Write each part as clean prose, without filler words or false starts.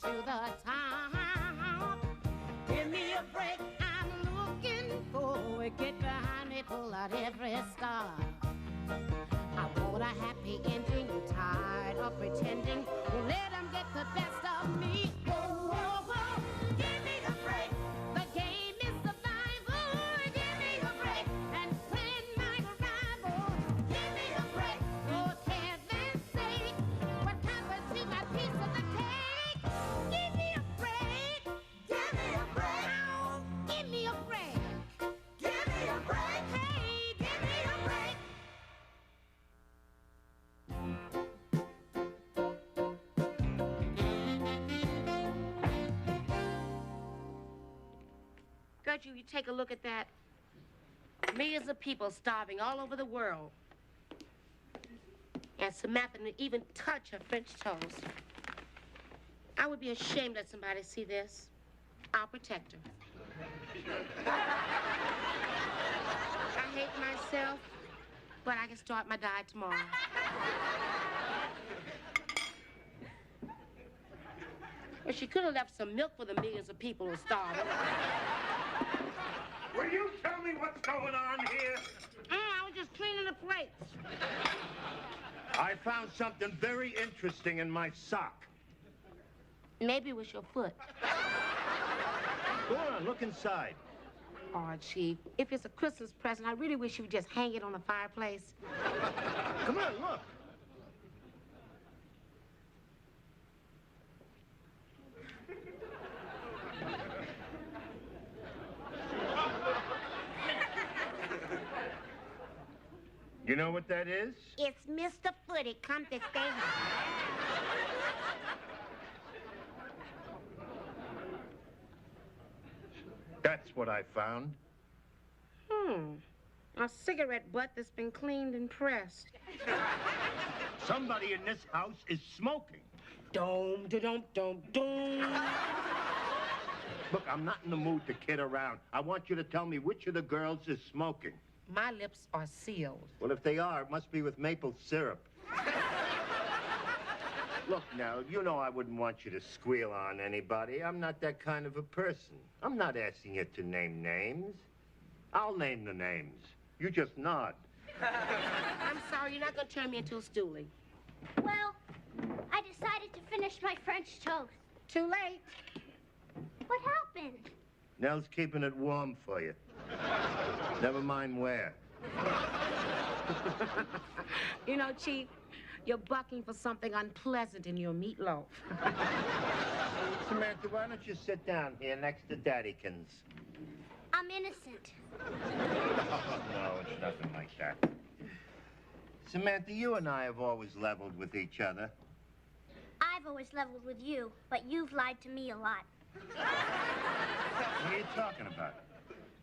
to the town. Give me a break, I'm looking for it. Get behind me, pull out every star. I want a happy ending, tired of pretending. Let them get the best of me. Whoa, whoa, whoa, give me a break. The game is survival. Give me a break and plan my arrival. Give me a break, for heaven's sake. What happened to my piece of the cake? Give me a break. Give me a break. Oh, give me a break. Give me a break. Hey, give me a break. Gertrude, you take a look at that. Millions of people starving all over the world. And Samantha didn't even touch her French toast. I would be ashamed to let somebody see this. I'll protect her. I hate myself, but I can start my diet tomorrow. Well, she could have left some milk for the millions of people who are starving. Will you tell me what's going on here? I was just cleaning the plates. I found something very interesting in my sock. Maybe it was your foot. Go on, look inside. Oh, Chief, if it's a Christmas present, I really wish you would just hang it on the fireplace. Come on, look. You know what that is? It's Mr. Footy come to stay home. That's what I found. A cigarette butt that's been cleaned and pressed. Somebody in this house is smoking. Dome, da-dum, dum, dum. Look, I'm not in the mood to kid around. I want you to tell me which of the girls is smoking. My lips are sealed. Well, if they are, it must be with maple syrup. Look, Nell, you know I wouldn't want you to squeal on anybody. I'm not that kind of a person. I'm not asking you to name names. I'll name the names. You just nod. I'm sorry, you're not going to turn me into a stoolie. Well, I decided to finish my French toast. Too late. What happened? Nell's keeping it warm for you. Never mind where. You know, Chief, you're bucking for something unpleasant in your meatloaf. Samantha, why don't you sit down here next to Daddykins? I'm innocent. No, it's nothing like that. Samantha, you and I have always leveled with each other. I've always leveled with you, but you've lied to me a lot. What are you talking about?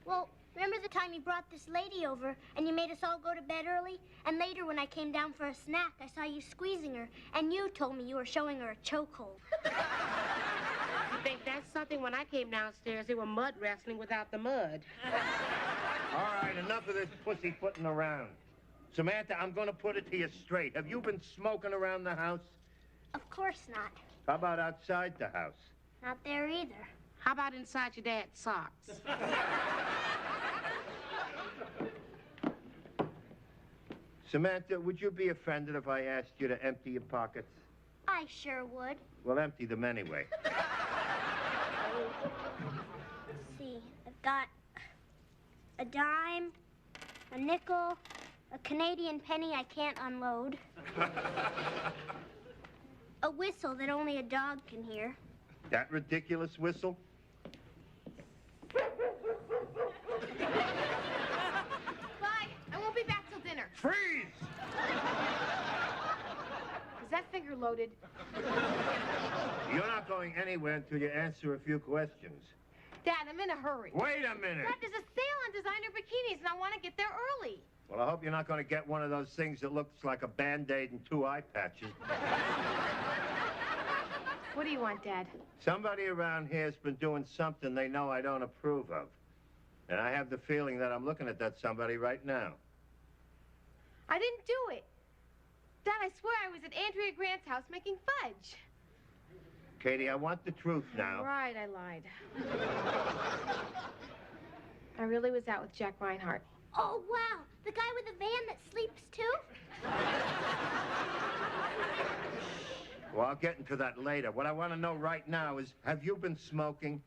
Well, remember the time you brought this lady over and you made us all go to bed early? And later when I came down for a snack, I saw you squeezing her, and you told me you were showing her a chokehold. You think that's something? When I came downstairs, they were mud wrestling without the mud. All right, enough of this pussyfooting around. Samantha, I'm going to put it to you straight. Have you been smoking around the house? Of course not. How about outside the house? Not there either. How about inside your dad's socks? Samantha, would you be offended if I asked you to empty your pockets? I sure would. Well, empty them anyway. Let's see. I've got a dime, a nickel, a Canadian penny I can't unload, a whistle that only a dog can hear. That ridiculous whistle? Bye. I won't be back till dinner. Freeze! Is that finger loaded? You're not going anywhere until you answer a few questions. Dad, I'm in a hurry. Wait a minute! Dad, there's a sale on designer bikinis, and I want to get there early. Well, I hope you're not going to get one of those things that looks like a Band-Aid and 2 eye patches. What do you want, Dad? Somebody around here has been doing something they know I don't approve of. And I have the feeling that I'm looking at that somebody right now. I didn't do it. Dad, I swear I was at Andrea Grant's house making fudge. Katie, I want the truth now. Right, I lied. I really was out with Jack Reinhardt. Oh, wow. The guy with the van that sleeps, too? Well, I'll get into that later. What I want to know right now is, have you been smoking?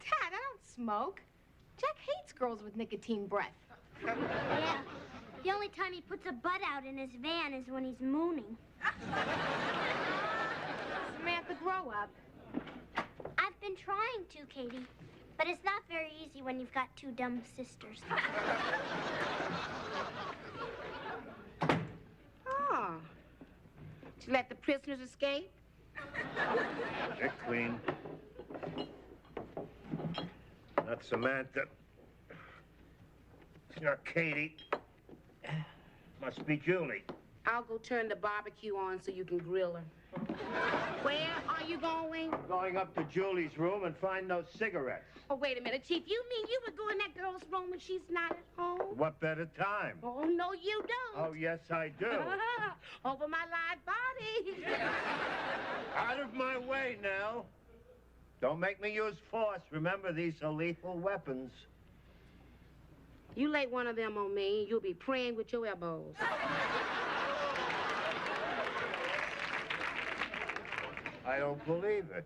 Dad, I don't smoke. Jack hates girls with nicotine breath. Yeah. The only time he puts a butt out in his van is when he's mooning. Samantha, grow up. I've been trying to, Katie. But it's not very easy when you've got two dumb sisters. Oh. Did you let the prisoners escape? They're clean. Not Samantha. It's not Katie. Must be Julie. I'll go turn the barbecue on so you can grill her. Where are you going? I'm going up to Julie's room and find those cigarettes. Oh, wait a minute, Chief. You mean you would go in that girl's room when she's not at home? What better time? Oh, no, you don't. Oh, yes, I do. Over my live body. Out of my way, Nell. Don't make me use force. Remember, these are lethal weapons. You lay one of them on me, and you'll be praying with your elbows. I don't believe it.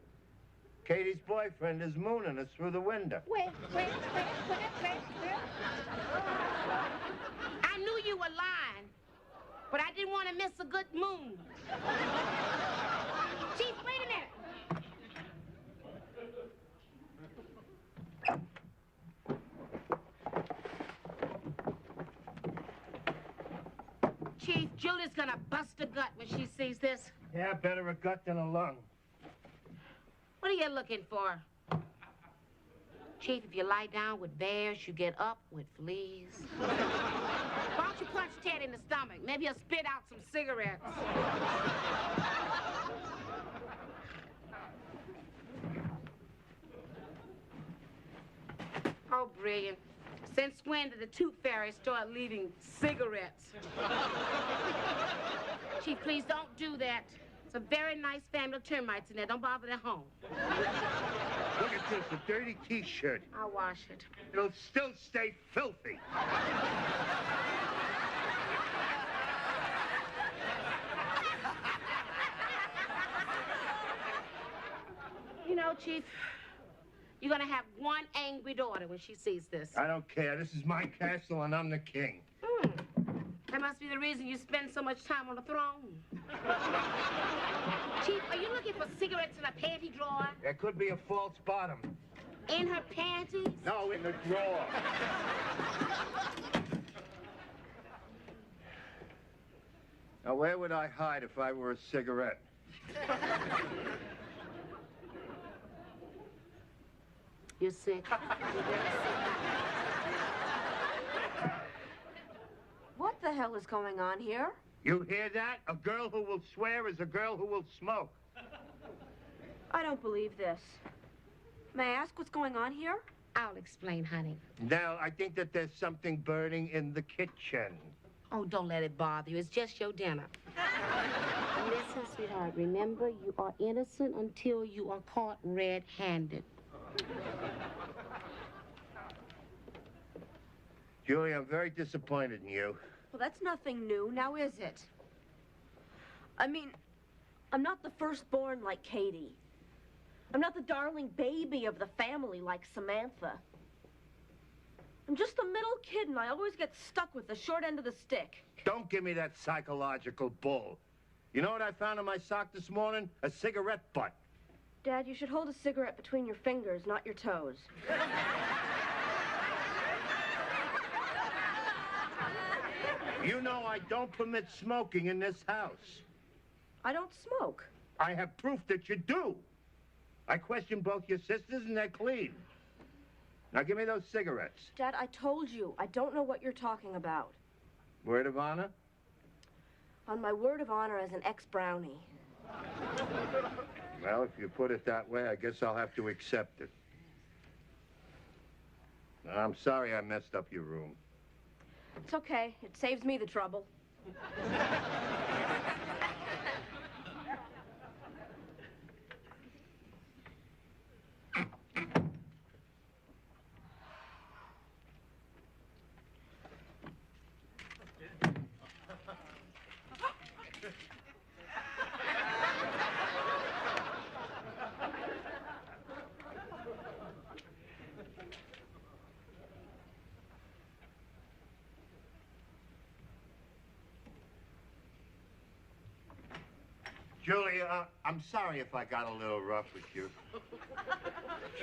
Katie's boyfriend is mooning us through the window. Wait. I knew you were lying, but I didn't want to miss a good moon. Chief, wait a minute. Chief, Julie's gonna bust a gut when she sees this. Yeah, better a gut than a lung. What are you looking for? Chief, if you lie down with bears, you get up with fleas. Why don't you punch Ted in the stomach? Maybe he'll spit out some cigarettes. Oh, brilliant. Since when did the tooth fairy start leaving cigarettes? Chief, please don't do that. It's a very nice family of termites in there. Don't bother their home. Look at this, a dirty T-shirt. I'll wash it. It'll still stay filthy. You know, Chief, you're gonna have one angry daughter when she sees this. I don't care. This is my castle and I'm the king. That must be the reason you spend so much time on the throne. Chief, are you looking for cigarettes in a panty drawer? There could be a false bottom. In her panties? No, in the drawer. Now, where would I hide if I were a cigarette? You're sick. You're very sick. What the hell is going on here? You hear that? A girl who will swear is a girl who will smoke. I don't believe this. May I ask what's going on here? I'll explain, honey. Nell, I think that there's something burning in the kitchen. Oh, don't let it bother you. It's just your dinner. Listen, sweetheart, remember, you are innocent until you are caught red-handed. Julie, I'm very disappointed in you. Well, that's nothing new, now is it? I mean, I'm not the firstborn like Katie. I'm not the darling baby of the family like Samantha. I'm just a middle kid, and I always get stuck with the short end of the stick. Don't give me that psychological bull. You know what I found in my sock this morning? A cigarette butt. Dad, you should hold a cigarette between your fingers, not your toes. You know I don't permit smoking in this house. I don't smoke. I have proof that you do. I questioned both your sisters, and they're clean. Now give me those cigarettes. Dad, I told you, I don't know what you're talking about. Word of honor? On my word of honor as an ex-brownie. Well, if you put it that way, I guess I'll have to accept it. I'm sorry I messed up your room. It's okay. It saves me the trouble. Julie, I'm sorry if I got a little rough with you.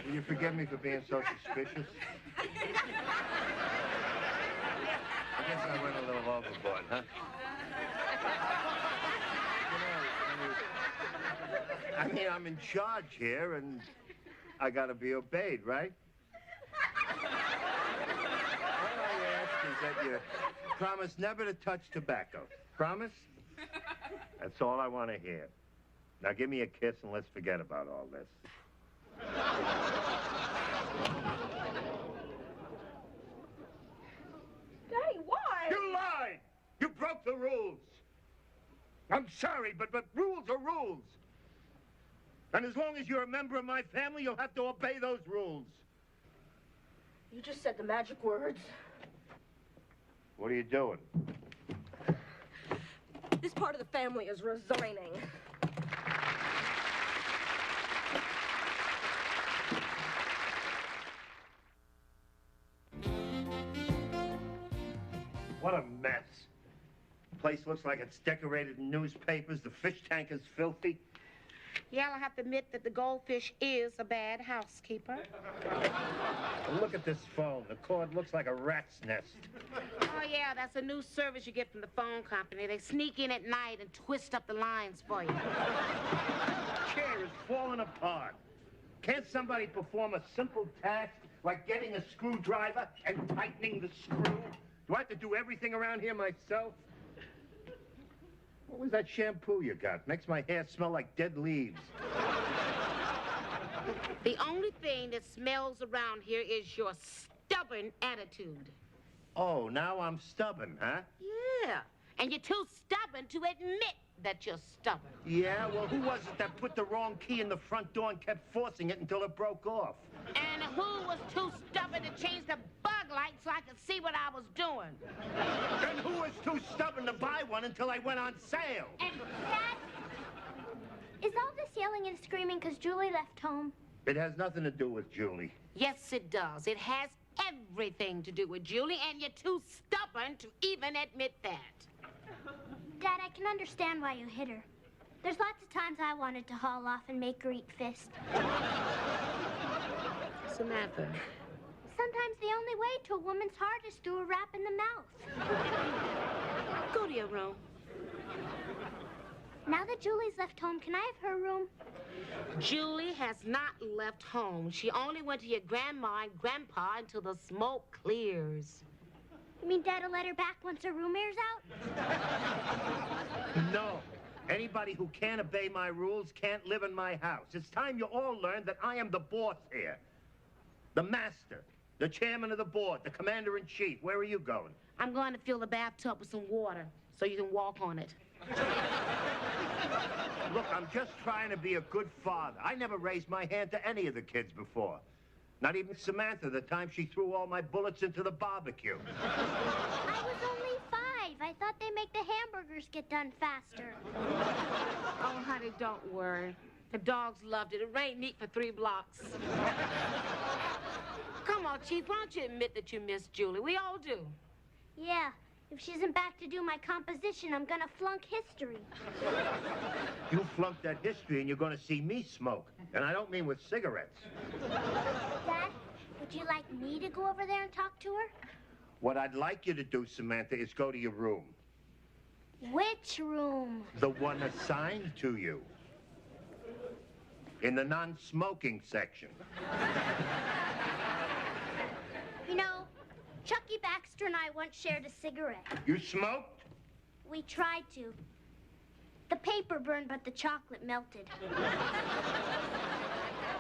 Will you forgive me for being so suspicious? I guess I went a little overboard, huh? I mean, I'm in charge here, and I gotta be obeyed, right? All I ask is that you promise never to touch tobacco. Promise? That's all I want to hear. Now give me a kiss and let's forget about all this. Daddy, why? You lied! You broke the rules! I'm sorry, but rules are rules. And as long as you're a member of my family, you'll have to obey those rules. You just said the magic words. What are you doing? This part of the family is resigning. What a mess. The place looks like it's decorated in newspapers. The fish tank is filthy. Yeah, I'll have to admit that the goldfish is a bad housekeeper. And look at this phone. The cord looks like a rat's nest. Oh, yeah, that's a new service you get from the phone company. They sneak in at night and twist up the lines for you. The chair is falling apart. Can't somebody perform a simple task like getting a screwdriver and tightening the screw? Do I have to do everything around here myself? What was that shampoo you got? Makes my hair smell like dead leaves. The only thing that smells around here is your stubborn attitude. Oh, now I'm stubborn, huh? Yeah, and you're too stubborn to admit that you're stubborn. Yeah, well, who was it that put the wrong key in the front door and kept forcing it until it broke off? And who was too stubborn to change the bug light so I could see what I was doing? And who was too stubborn to buy one until I went on sale? And Dad, is all this yelling and screaming because Julie left home? It has nothing to do with Julie. Yes, it does. It has everything to do with Julie, and you're too stubborn to even admit that. Dad, I can understand why you hit her. There's lots of times I wanted to haul off and make her eat fist. Samantha. Sometimes the only way to a woman's heart is through a rap in the mouth. Go to your room. Now that Julie's left home, can I have her room? Julie has not left home. She only went to your grandma and grandpa until the smoke clears. You mean Dad'll let her back once her room airs out? No. Anybody who can't obey my rules can't live in my house. It's time you all learned that I am the boss here. The master, the chairman of the board, the commander-in-chief. Where are you going? I'm going to fill the bathtub with some water so you can walk on it. Look, I'm just trying to be a good father. I never raised my hand to any of the kids before. Not even Samantha, the time she threw all my bullets into the barbecue. I was only 5. I thought they make the hamburgers get done faster. Oh, honey, don't worry. The dogs loved it. It rained neat for 3 blocks. Come on, Chief, why don't you admit that you miss Julie? We all do. Yeah, if she isn't back to do my composition, I'm gonna flunk history. You flunked that history and you're going to see me smoke. And I don't mean with cigarettes. Dad, would you like me to go over there and talk to her? What I'd like you to do, Samantha, is go to your room. Which room? The one assigned to you. In the non-smoking section. You know, Chucky Baxter and I once shared a cigarette. You smoked? We tried to. The paper burned, but the chocolate melted.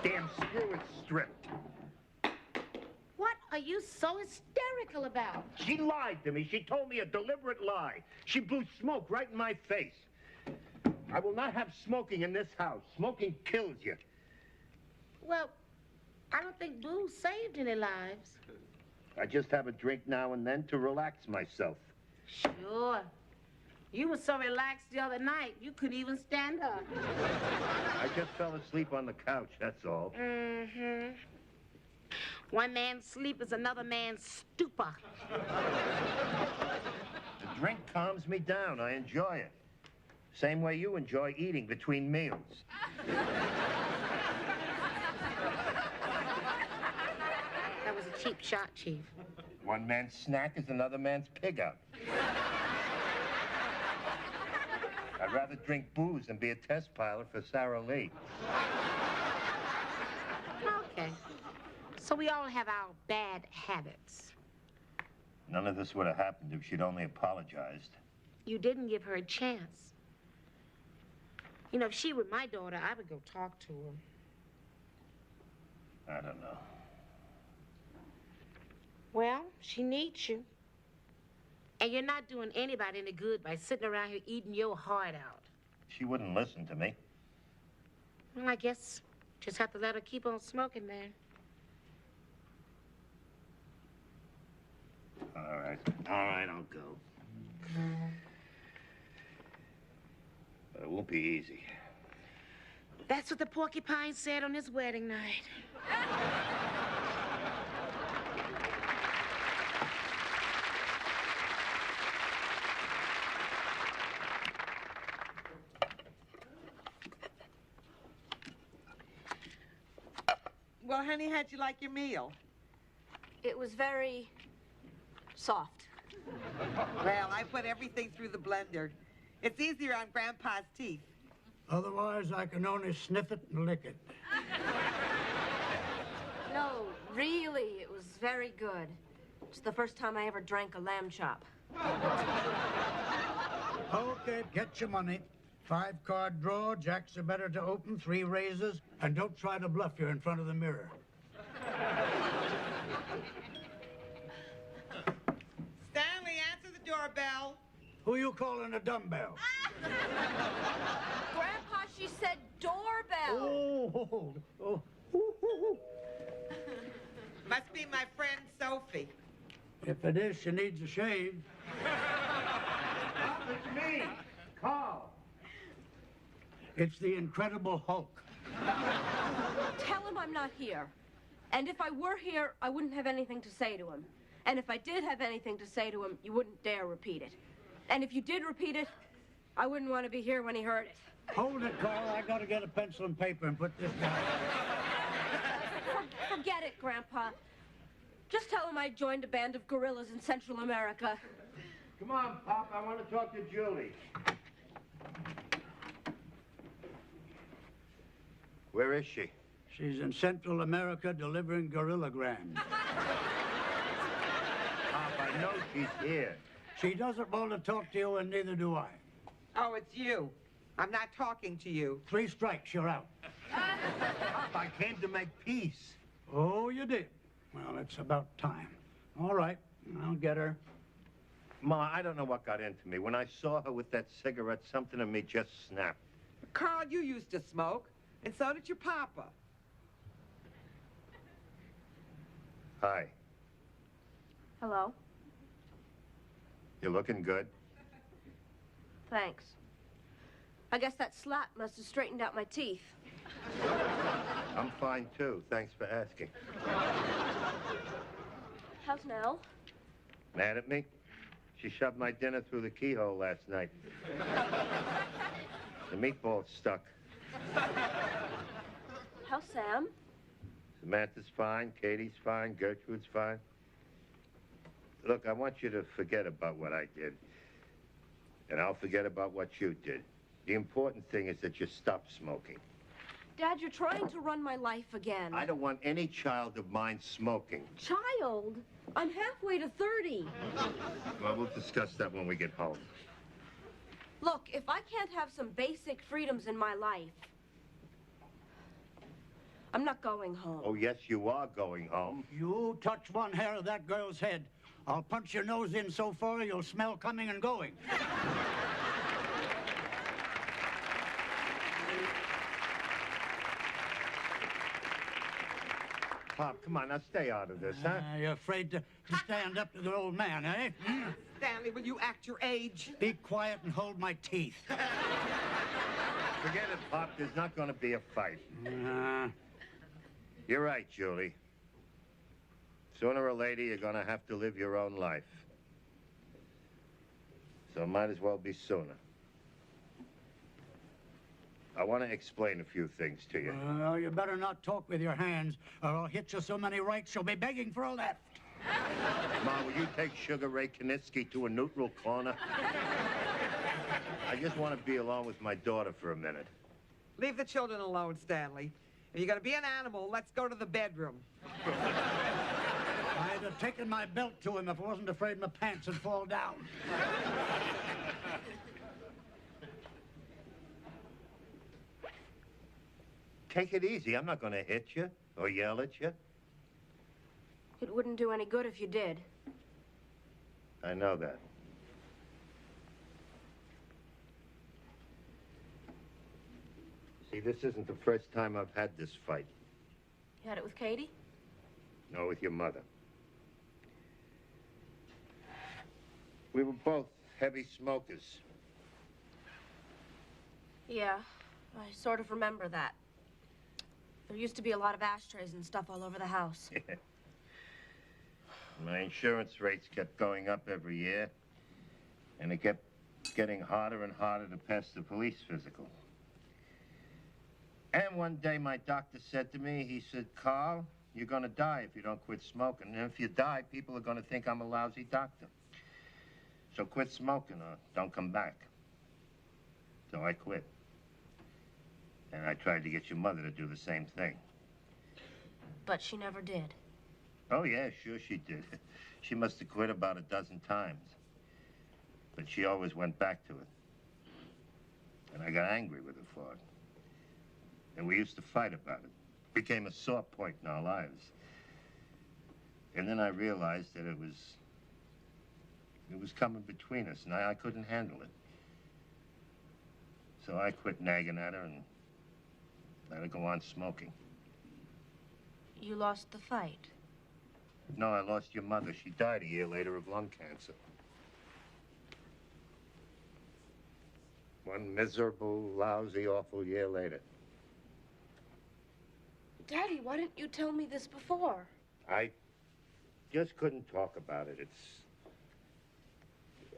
Damn screw is stripped. What are you so hysterical about? She lied to me. She told me a deliberate lie. She blew smoke right in my face. I will not have smoking in this house. Smoking kills you. Well, I don't think booze saved any lives. I just have a drink now and then to relax myself. Sure. You were so relaxed the other night, you couldn't even stand up. I just fell asleep on the couch, that's all. Mm-hmm. One man's sleep is another man's stupor. The drink calms me down. I enjoy it. Same way you enjoy eating between meals. That was a cheap shot, Chief. One man's snack is another man's pig out. I'd rather drink booze than be a test pilot for Sarah Lee. Okay. So we all have our bad habits. None of this would have happened if she'd only apologized. You didn't give her a chance. You know, if she were my daughter, I would go talk to her. I don't know. Well, she needs you. And you're not doing anybody any good by sitting around here eating your heart out. She wouldn't listen to me. Well, I guess just have to let her keep on smoking, man. All right, I'll go. But it won't be easy. That's what the porcupine said on his wedding night. Well, honey, how'd you like your meal? It was very soft. Well, I put everything through the blender. It's easier on Grandpa's teeth. Otherwise, I can only sniff it and lick it. No, really, it was very good. It's the first time I ever drank a lamb chop. Okay, get your money. 5-card draw, jacks are better to open, 3 raises, and don't try to bluff you in front of the mirror. Stanley, answer the doorbell. Who you calling a dumbbell? Grandpa, she said doorbell. Oh. Must be my friend Sophie. If it is, she needs a shave. It's me, Carl. It's the Incredible Hulk. Tell him I'm not here. And if I were here, I wouldn't have anything to say to him. And if I did have anything to say to him, you wouldn't dare repeat it. And if you did repeat it, I wouldn't want to be here when he heard it. Hold it, Carl. I gotta get a pencil and paper and put this down. Forget it, Grandpa. Just tell him I joined a band of gorillas in Central America. Come on, Pop. I want to talk to Julie. Where is she? She's in Central America delivering gorillograms. Pop, I know she's here. She doesn't want to talk to you, and neither do I. Oh, it's you. I'm not talking to you. 3 strikes, you're out. Pop, I came to make peace. Oh, you did? Well, it's about time. All right, I'll get her. Ma, I don't know what got into me. When I saw her with that cigarette, something in me just snapped. Carl, you used to smoke, and so did your papa. Hi. Hello? You're looking good. Thanks. I guess that slap must have straightened out my teeth. I'm fine, too. Thanks for asking. How's Nell? Mad at me? She shoved my dinner through the keyhole last night. The meatball's stuck. How's Sam? Samantha's fine, Katie's fine, Gertrude's fine. Look, I want you to forget about what I did. And I'll forget about what you did. The important thing is that you stop smoking. Dad, you're trying to run my life again. I don't want any child of mine smoking. Child? I'm halfway to 30. Well, we'll discuss that when we get home. Look, if I can't have some basic freedoms in my life, I'm not going home. Oh, yes, you are going home. You touch one hair of that girl's head, I'll punch your nose in so far you'll smell coming and going. Pop, come on, now stay out of this, huh? You're afraid to stand up to the old man, eh? Stanley, will you act your age? Be quiet and hold my teeth. Forget it, Pop. There's not going to be a fight. You're right, Julie. Sooner or later, you're going to have to live your own life. So it might as well be sooner. I want to explain a few things to you. You better not talk with your hands, or I'll hit you so many rights you'll be begging for a left. Ma, will you take Sugar Ray Kinitsky to a neutral corner? I just want to be alone with my daughter for a minute. Leave the children alone, Stanley. If you're going to be an animal, let's go to the bedroom. I'd have taken my belt to him if I wasn't afraid my pants would fall down. Take it easy. I'm not going to hit you or yell at you. It wouldn't do any good if you did. I know that. See, this isn't the first time I've had this fight. You had it with Katie? No, with your mother. We were both heavy smokers. Yeah, I sort of remember that. There used to be a lot of ashtrays and stuff all over the house. My insurance rates kept going up every year, and it kept getting harder and harder to pass the police physical. And one day my doctor said to me, he said, Carl, you're going to die if you don't quit smoking. And if you die, people are going to think I'm a lousy doctor. So quit smoking or don't come back. So I quit. And I tried to get your mother to do the same thing. But she never did. Oh, yeah, sure she did. She must have quit about a dozen times. But she always went back to it. And I got angry with her for it. And we used to fight about it. It became a sore point in our lives. And then I realized that it was coming between us, and I couldn't handle it. So I quit nagging at her and let her go on smoking. You lost the fight. No, I lost your mother. She died a year later of lung cancer. One miserable, lousy, awful year later. Daddy, why didn't you tell me this before? I just couldn't talk about it.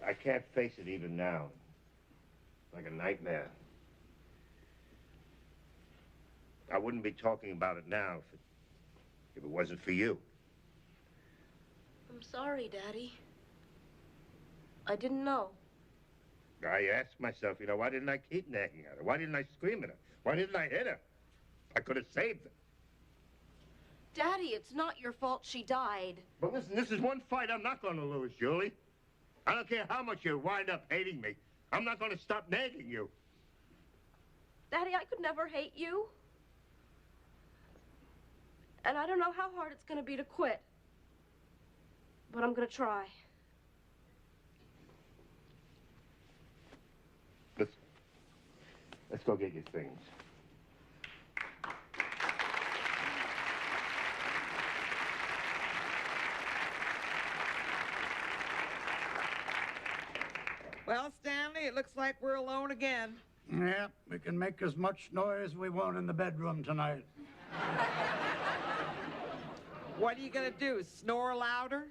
I can't face it even now. Like a nightmare. I wouldn't be talking about it now if it wasn't for you. I'm sorry, Daddy. I didn't know. I asked myself, why didn't I keep nagging at her? Why didn't I scream at her? Why didn't I hit her? I could have saved her. Daddy, it's not your fault she died. But listen, this is one fight I'm not going to lose, Julie. I don't care how much you wind up hating me. I'm not going to stop nagging you. Daddy, I could never hate you. And I don't know how hard it's going to be to quit. But I'm going to try. Let's go get your things. Well, Stanley, it looks like we're alone again. Yeah, we can make as much noise as we want in the bedroom tonight. What are you going to do, snore louder?